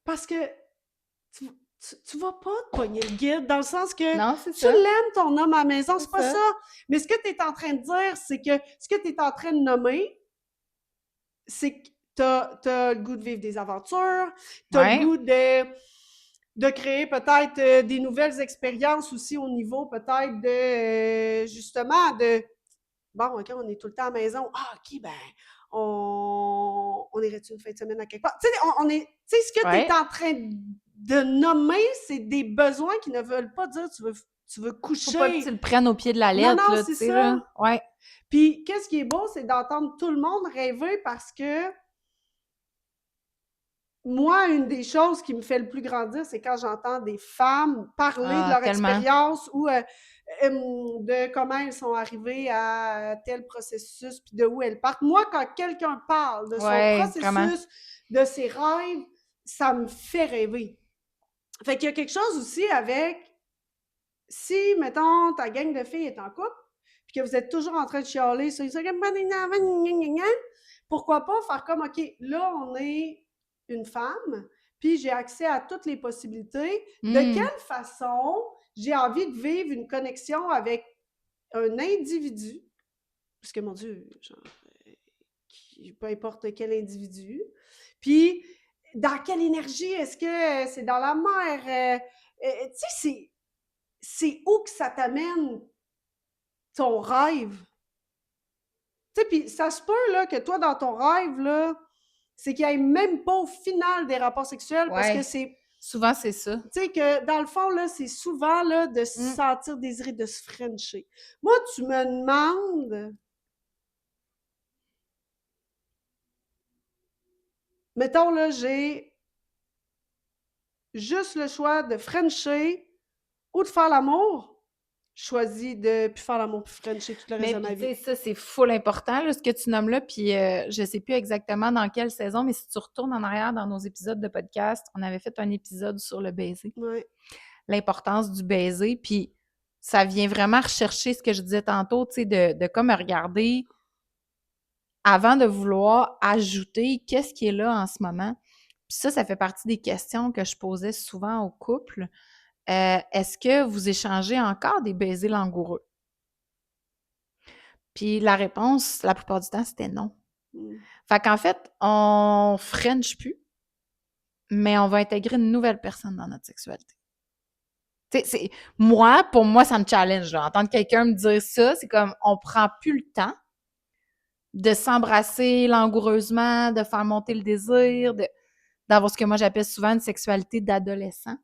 B: Parce que tu vas pas te pogner le guide, dans le sens que
C: Non, c'est
B: tu
C: ça.
B: l'aimes, ton homme à la maison, c'est pas
C: ça.
B: ça. Mais ce que tu es en train de dire, c'est que ce que tu es en train de nommer, c'est que t'as le goût de vivre des aventures, t'as le goût de créer peut-être des nouvelles expériences aussi au niveau peut-être de, justement, de... Bon, OK, on est tout le temps à la maison. Ah, OK, ben, on irait-tu une fin de semaine à quelque part? Tu sais, on est... Tu sais, ce que tu es en train de nommer, c'est des besoins qui ne veulent pas dire tu veux coucher.
C: Faut pas que tu le prennes au pied de la lettre,
B: non,
C: là,
B: c'est
C: tu sais,
B: ça.
C: là. Ouais.
B: Puis, qu'est-ce qui est beau, c'est d'entendre tout le monde rêver parce que moi, une des choses qui me fait le plus grandir, c'est quand j'entends des femmes parler de leur expérience ou de comment elles sont arrivées à tel processus, puis de où elles partent. Moi, quand quelqu'un parle de son processus, vraiment, de ses rêves, ça me fait rêver. Fait qu'il y a quelque chose aussi avec, si, mettons, ta gang de filles est en couple, puis que vous êtes toujours en train de chialer sur pourquoi pas faire comme, OK, là, on est une femme, puis j'ai accès à toutes les possibilités. De quelle façon j'ai envie de vivre une connexion avec un individu, parce que, mon Dieu, genre, peu importe quel individu, puis dans quelle énergie, est-ce que c'est dans la mer? Tu sais, c'est où que ça t'amène ton rêve? Tu sais, puis ça se peut, là, que toi, dans ton rêve, là, c'est qu'il n'y ait même pas au final des rapports sexuels, parce que c'est...
C: Souvent, c'est ça.
B: Tu sais, que dans le fond, là, c'est souvent, là, de se sentir désiré, de se frencher. Moi, tu me demandes... Mettons, là, j'ai juste le choix de frencher ou de faire l'amour. Je choisis de plus faire l'amour, plus frencher tout le reste de ma vie.
C: Mais tu sais, ça, c'est full important, là, ce que tu nommes là, puis je sais plus exactement dans quelle saison, mais si tu retournes en arrière dans nos épisodes de podcast, on avait fait un épisode sur le baiser.
B: Ouais.
C: L'importance du baiser, puis ça vient vraiment rechercher ce que je disais tantôt, tu sais, de comme regarder avant de vouloir ajouter qu'est-ce qui est là en ce moment. Puis ça fait partie des questions que je posais souvent aux couples. Est-ce que vous échangez encore des baisers langoureux? Puis la réponse, la plupart du temps, c'était non. Fait qu'en fait, on french plus, mais on va intégrer une nouvelle personne dans notre sexualité. Tu sais, pour moi, ça me challenge, là. Entendre quelqu'un me dire ça, c'est comme, on prend plus le temps de s'embrasser langoureusement, de faire monter le désir, d'avoir ce que moi j'appelle souvent une sexualité d'adolescent,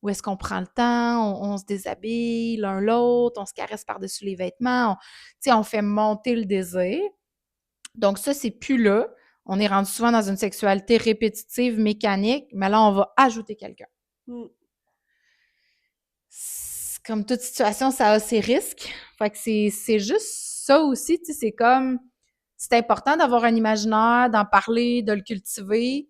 C: où est-ce qu'on prend le temps, on se déshabille l'un l'autre, on se caresse par-dessus les vêtements, on fait monter le désir. Donc ça, c'est plus là. On est rendu souvent dans une sexualité répétitive, mécanique, mais là, on va ajouter quelqu'un. Comme toute situation, ça a ses risques. Fait que c'est juste ça aussi, tu sais, c'est comme... C'est important d'avoir un imaginaire, d'en parler, de le cultiver.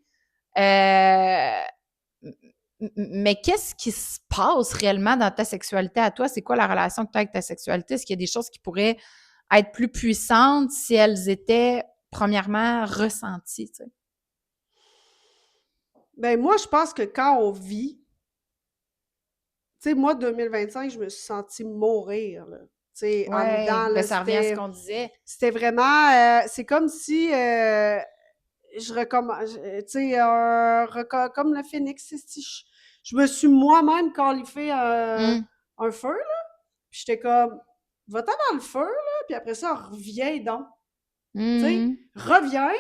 C: Mais qu'est-ce qui se passe réellement dans ta sexualité à toi? C'est quoi la relation que tu as avec ta sexualité? Est-ce qu'il y a des choses qui pourraient être plus puissantes si elles étaient, premièrement, ressenties, tu sais?
B: Ben moi, je pense que quand on vit, tu sais, moi, 2025, je me suis sentie mourir, là. Tu sais, en dedans, là,
C: ça revient à ce qu'on disait.
B: C'était vraiment... c'est comme si je recommence... Tu sais, comme le phénix, je me suis moi-même qualifié un feu, là. Puis j'étais comme... Va-t'en dans le feu, là, puis après ça, reviens donc. Tu sais,
C: Mhm.
B: reviens,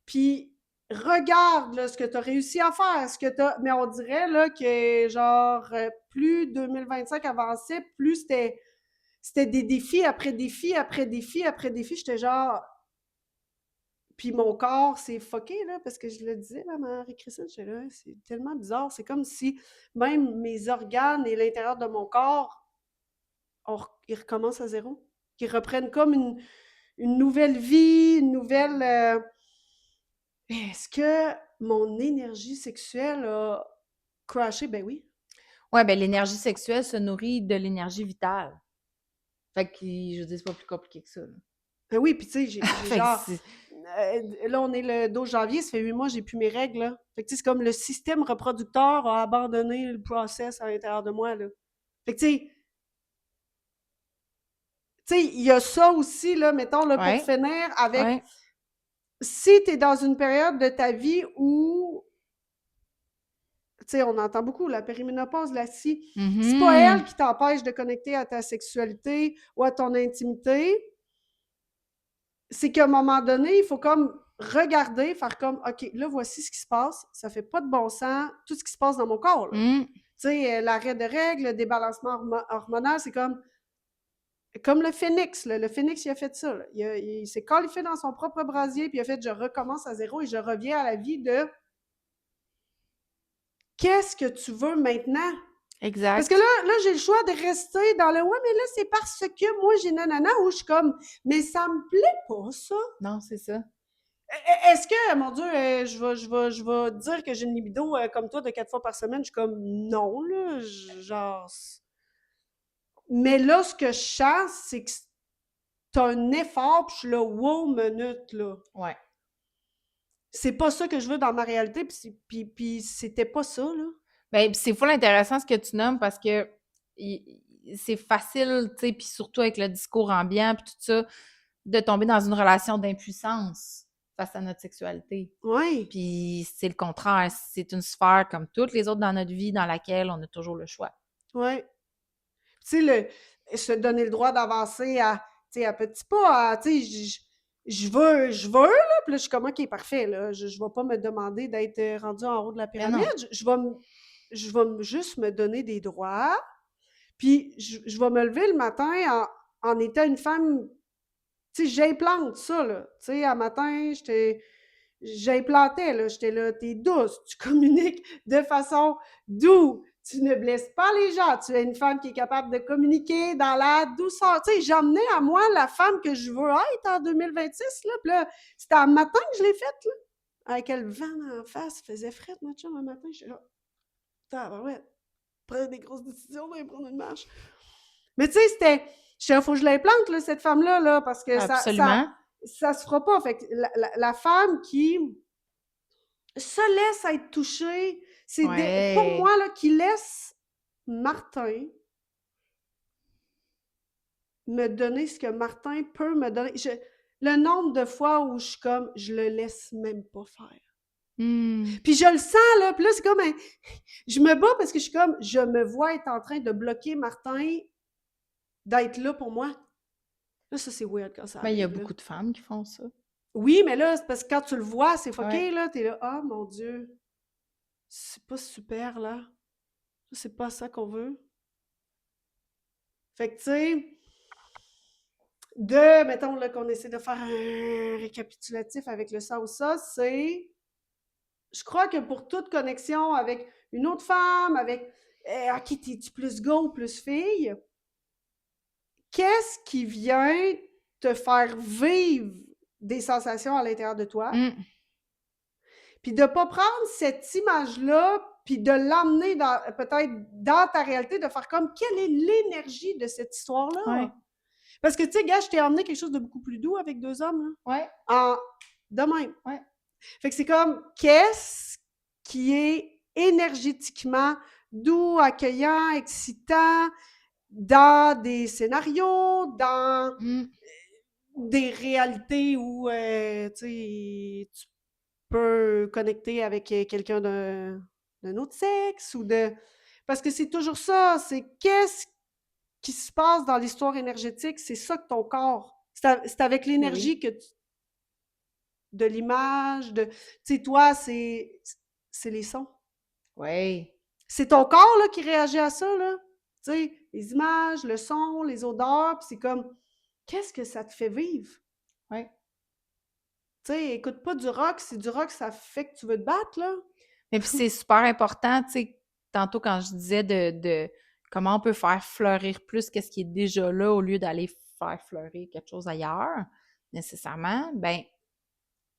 B: puis regarde là, ce que tu as réussi à faire, ce que t'as... Mais on dirait là, que genre, plus 2025 avançait, plus c'était des défis après défis après défis après défis. J'étais genre... Puis mon corps s'est fucké, là, parce que je le disais, là, Marie-Christine, j'étais là, c'est tellement bizarre. C'est comme si même mes organes et l'intérieur de mon corps, ils recommencent à zéro. Qu'ils reprennent comme une nouvelle vie, une nouvelle... Est-ce que mon énergie sexuelle a crashé? Ben oui.
C: Ouais, ben l'énergie sexuelle se nourrit de l'énergie vitale. Fait que, je veux dire, c'est pas plus compliqué que ça, là.
B: Ben oui, puis tu sais, j'ai
C: Fait que
B: genre... là, on est le 12 janvier, ça fait 8 mois, j'ai plus mes règles, là. Fait que tu sais, c'est comme le système reproducteur a abandonné le process à l'intérieur de moi, là. Fait que tu sais, il y a ça aussi, là, mettons, là, pour
C: ouais,
B: finir, avec...
C: ouais.
B: Si t'es dans une période de ta vie où... Tu sais, on entend beaucoup la périménopause, la scie. C'est pas elle
C: Mhm.
B: qui t'empêche de connecter à ta sexualité ou à ton intimité. C'est qu'à un moment donné, il faut comme regarder, faire comme, OK, là, voici ce qui se passe. Ça fait pas de bon sens, tout ce qui se passe dans mon corps, là.
C: Mhm.
B: Tu sais, l'arrêt de règles, le débalancement hormonal, c'est comme le phénix, là. Le phénix, il a fait ça, là. Il s'est qualifié dans son propre brasier, puis il a fait, je recommence à zéro et je reviens à la vie de qu'est-ce que tu veux maintenant? Parce que
C: Exact.
B: là, j'ai le choix de rester dans le ouais, mais là, c'est parce que moi, j'ai nanana, où je suis comme, mais ça me plaît pas, ça.
C: Non, c'est ça.
B: Est-ce que, mon Dieu, je vais dire que j'ai une libido comme toi de 4 fois par semaine? Je suis comme, non, là, genre. Mais là, ce que je sens, c'est que t'as un effort, puis je suis là, wow, minute, là.
C: Ouais.
B: C'est pas ça que je veux dans ma réalité, puis c'était pas ça, là.
C: Ben, pis c'est full intéressant ce que tu nommes parce que c'est facile, tu sais, puis surtout avec le discours ambiant puis tout ça, de tomber dans une relation d'impuissance face à notre sexualité.
B: Ouais,
C: Puis c'est le contraire, c'est une sphère comme toutes les autres dans notre vie dans laquelle on a toujours le choix.
B: ouais. Tu sais, se donner le droit d'avancer tu sais, à petits pas, tu sais, je veux, là, puis là, je suis comme, OK, parfait, là, je vais pas me demander d'être rendu en haut de la
C: Ben
B: pyramide,
C: non.
B: je vais juste me donner des droits, puis je vais me lever le matin en étant une femme, tu sais, j'implante ça, là, tu sais, à matin, j'implantais, là, j'étais là, t'es douce, tu communiques de façon douce, tu ne blesses pas les gens, tu es une femme qui est capable de communiquer dans la douceur. Tu sais, j'emmenais à moi la femme que je veux être en 2026, là, puis là, c'était un matin que je l'ai faite, là, avec le vent en face, il faisait fret, notre chum, un matin, je suis là, ouais, prendre des grosses décisions, là, prendre une marche. Mais tu sais, il faut que je l'implante, là, cette femme-là, là, parce que
C: Absolument.
B: ça se fera pas. Fait que la femme qui se laisse être touchée, pour
C: Ouais.
B: moi, là, qui laisse Martin me donner ce que Martin peut me donner. Le nombre de fois où je suis comme, je le laisse même pas faire.
C: Hmm.
B: Puis je le sens, là, puis là, c'est comme, je me bats parce que je suis comme, je me vois être en train de bloquer Martin d'être là pour moi. Là, ça, c'est weird quand ça
C: Ben, il y a
B: arrive, là.
C: beaucoup de femmes qui font ça.
B: Oui, mais là, c'est parce que quand tu le vois, c'est
C: Ouais.
B: fucké, là, t'es là, ah, mon Dieu, c'est pas super, là. C'est pas ça qu'on veut. Fait que, tu sais, mettons, là, qu'on essaie de faire un récapitulatif avec le ça ou ça, c'est, je crois que pour toute connexion avec une autre femme, avec, OK, t'es-tu plus gars ou plus fille? Qu'est-ce qui vient te faire vivre des sensations à l'intérieur de toi?
C: Hmm.
B: Puis de pas prendre cette image-là, puis de l'emmener peut-être dans ta réalité, de faire comme, quelle est l'énergie de cette histoire-là?
C: Ouais.
B: Parce que, tu sais, gars, je t'ai emmené quelque chose de beaucoup plus doux avec 2 hommes, là.
C: Ouais.
B: De même.
C: Ouais.
B: Fait que c'est comme, qu'est-ce qui est énergétiquement doux, accueillant, excitant, dans des scénarios, dans
C: Hmm.
B: des réalités où, tu peux connecter avec quelqu'un d'un autre sexe ou de... Parce que c'est toujours ça, c'est qu'est-ce qui se passe dans l'histoire énergétique, c'est ça que ton corps... C'est avec l'énergie que de l'image, de... Tu sais, toi, c'est les sons.
C: Oui.
B: C'est ton corps, là, qui réagit à ça, là. Tu sais, les images, le son, les odeurs, puis c'est comme... Qu'est-ce que ça te fait vivre?
C: Oui.
B: Tu sais, écoute pas du rock, si du rock, ça fait que tu veux te battre, là.
C: Mais puis c'est super important, tu sais, tantôt quand je disais de comment on peut faire fleurir plus qu'est-ce qui est déjà là au lieu d'aller faire fleurir quelque chose ailleurs, nécessairement, ben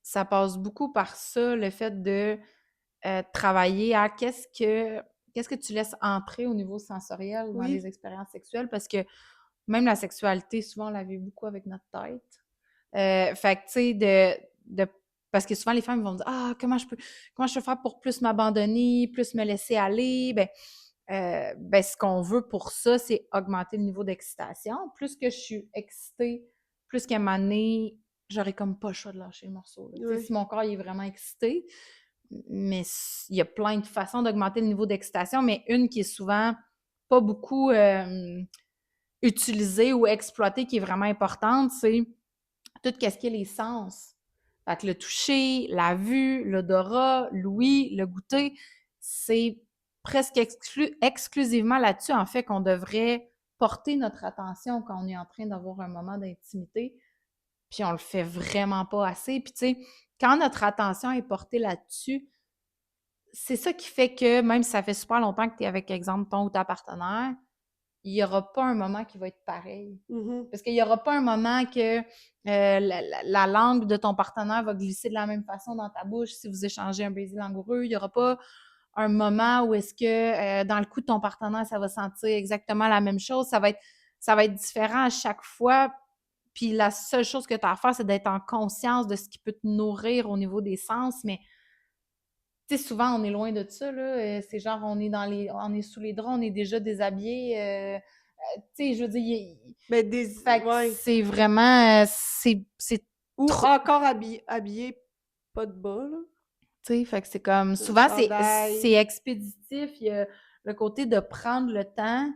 C: ça passe beaucoup par ça, le fait de travailler à qu'est-ce que tu laisses entrer au niveau sensoriel dans les
B: Oui.
C: expériences sexuelles, parce que même la sexualité, souvent, on la vit beaucoup avec notre tête. Fait que, tu sais, parce que souvent, les femmes vont dire « Ah, comment je peux faire pour plus m'abandonner, plus me laisser aller? » Ben, ce qu'on veut pour ça, c'est augmenter le niveau d'excitation. Plus que je suis excitée, plus qu'à un moment donné, j'aurais comme pas le choix de lâcher le morceau. Là. Tu sais,
B: Oui.
C: si mon corps il est vraiment excité, mais il y a plein de façons d'augmenter le niveau d'excitation, mais une qui est souvent pas beaucoup utilisée ou exploitée, qui est vraiment importante, c'est tout ce qui est les sens. Fait que le toucher, la vue, l'odorat, l'ouïe, le goûter, c'est presque exclusivement là-dessus, en fait, qu'on devrait porter notre attention quand on est en train d'avoir un moment d'intimité. Puis on le fait vraiment pas assez. Puis tu sais, quand notre attention est portée là-dessus, c'est ça qui fait que même si ça fait super longtemps que tu es avec, exemple, ton ou ta partenaire, il n'y aura pas un moment qui va être pareil.
B: Mm-hmm.
C: Parce qu'il n'y aura pas un moment que la langue de ton partenaire va glisser de la même façon dans ta bouche si vous échangez un baiser langoureux. Il n'y aura pas un moment où est-ce que dans le cou de ton partenaire, ça va sentir exactement la même chose. Ça va être différent à chaque fois. Puis la seule chose que tu as à faire, c'est d'être en conscience de ce qui peut te nourrir au niveau des sens. Mais tu sais, souvent, on est loin de ça, là. C'est genre, on est sous les draps, on est déjà déshabillé. Tu sais, je veux dire,
B: Mais
C: fait que c'est vraiment, c'est
B: ou
C: trop,
B: encore habillé, pas de bas, là.
C: tu sais, fait que c'est comme,
B: Un
C: souvent,
B: chandail.
C: c'est expéditif. Il y a le côté de prendre le temps,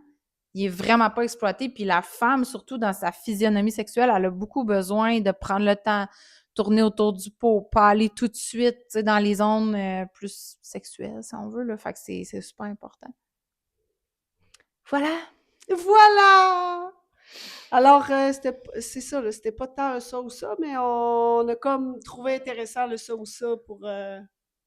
C: il est vraiment pas exploité. Puis la femme, surtout dans sa physionomie sexuelle, elle a beaucoup besoin de prendre le temps, tourner autour du pot, pas aller tout de suite, tu sais, dans les zones plus sexuelles, si on veut, là. Fait que c'est super important. Voilà!
B: Voilà! Alors, c'est ça, là, c'était pas tant un ça ou ça, mais on a comme trouvé intéressant le ça ou ça pour...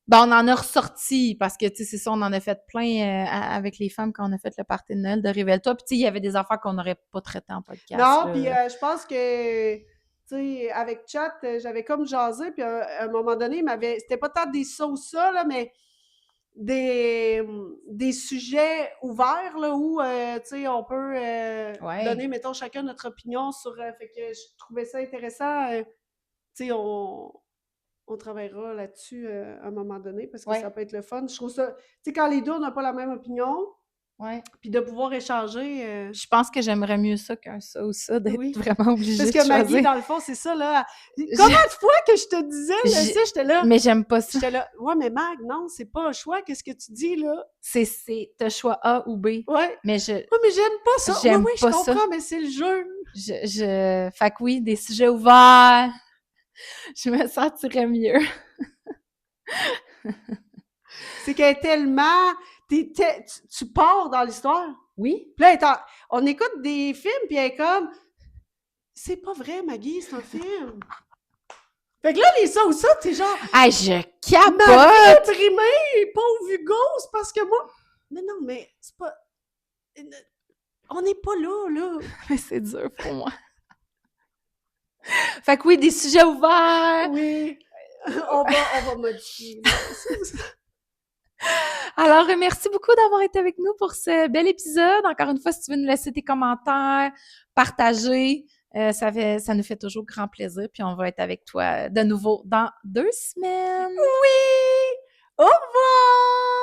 C: Ben, on en a ressorti parce que, tu sais, c'est ça, on en a fait plein avec les femmes quand on a fait le party de Noël de Révèle-toi. Puis, tu sais, il y avait des affaires qu'on n'aurait pas traitées en podcast.
B: Non,
C: là.
B: puis je pense que, tu sais, avec Chat, j'avais comme jasé, puis à un moment donné, c'était pas tant des ça ou ça, là, mais des sujets ouverts, là, où, tu sais, on peut
C: Ouais.
B: donner, mettons, chacun notre opinion sur... fait que je trouvais ça intéressant. Tu sais, on travaillera là-dessus à un moment donné, parce que
C: Ouais.
B: ça peut être le fun. Je trouve ça... Tu sais, quand les deux, on n'a pas la même opinion,
C: Ouais.
B: puis de pouvoir échanger...
C: Je pense que j'aimerais mieux ça qu'un ça ou ça, d'être
B: Oui.
C: vraiment obligée
B: Parce
C: de
B: que Maggie,
C: choisir.
B: dans le fond, c'est ça, là. Combien de fois que je te disais, là, tu sais, j'étais là...
C: Mais j'aime pas ça.
B: J'étais là, ouais, mais Mag, non, c'est pas un choix, qu'est-ce que tu dis, là?
C: T'as choix A ou B.
B: Ouais.
C: Mais
B: Ouais, mais j'aime pas ça.
C: J'aime
B: Oui,
C: pas
B: je comprends,
C: ça.
B: mais c'est le jeu.
C: Fait que oui, des sujets ouverts. Je me sentirais mieux.
B: C'est qu'elle est tellement... tu pars dans l'histoire.
C: Oui.
B: Puis là, on écoute des films, puis elle est comme... C'est pas vrai, Maggie, c'est un film. Fait que là, les ça ou ça, t'es genre...
C: Ah, je
B: Ma
C: capote!
B: vie opprimée, pauvre Hugo, c'est parce que moi... Mais non, mais c'est pas... On n'est pas là, là.
C: Mais c'est dur pour moi. Fait que oui, des sujets ouverts.
B: Oui. On va modifier.
C: Alors, merci beaucoup d'avoir été avec nous pour ce bel épisode. Encore une fois, si tu veux nous laisser tes commentaires, partager, ça nous fait toujours grand plaisir. Puis on va être avec toi de nouveau dans 2 semaines.
B: Oui! Au revoir!